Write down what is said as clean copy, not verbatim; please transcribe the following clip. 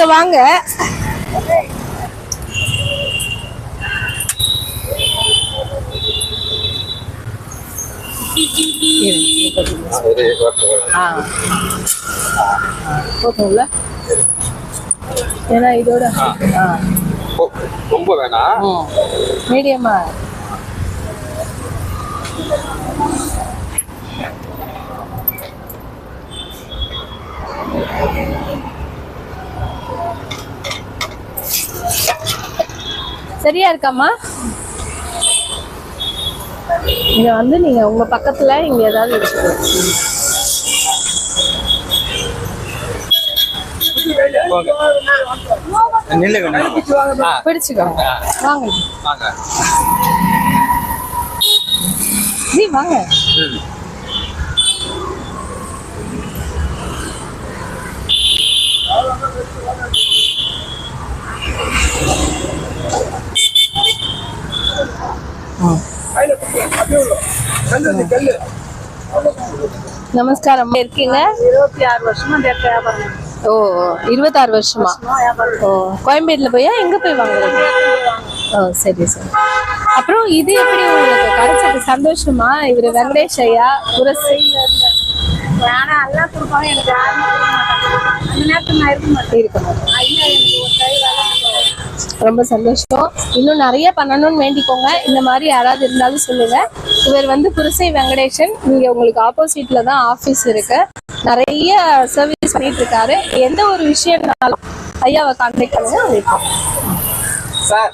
நீங்க வாங்க. போதும்ல, ஏன்னா இதோட ரொம்ப வேணாம், மீடியமா. சரியா இருக்காமா? இங்க வந்து நீங்க உங்க பக்கத்துல இங்க ஏதாவது வச்சுக்கோங்க. பிடிச்சுக்கோங்க. வாங்க ஜி, வாங்க. நமஸ்காரம். இருக்கீங்க? 26 வருஷமா வியாபாரம். ஓ, 26 வருஷமா. ஓ, கோயம்பேடுல போயா எங்க போய் வாங்குறீங்க? ஓ, சரி சரி. அப்புறம் இது எப்படி உங்களுக்கு கிடைச்சது? சந்தோஷமா? இவரு வெங்கடேஷ் ஐயா புரசையில இருந்த ஆனா எல்லாம் கொடுப்பாங்க, எனக்கு யாருமே அந்த நேரத்தில் நான் இருக்க மாட்டேன். ஐயா எனக்கு ஒரு கை வேலை. ரொம்ப சந்தோஷம். இன்னும் நிறைய பண்ணணும்னு வேண்டிக்கோங்க. இந்த மாதிரி யாராவது இருந்தாலும் சொல்லுங்க. இவர் வந்து புரசை வெங்கடேசன். இங்க உங்களுக்கு ஆப்போசிட்ல தான் ஆபீஸ் இருக்கு. நிறைய சர்வீஸ் பண்ணிட்டு இருக்காரு. எந்த ஒரு விஷயம்னாலும் ஐயாவை கான்டாக்ட் பண்ணுங்க. சார்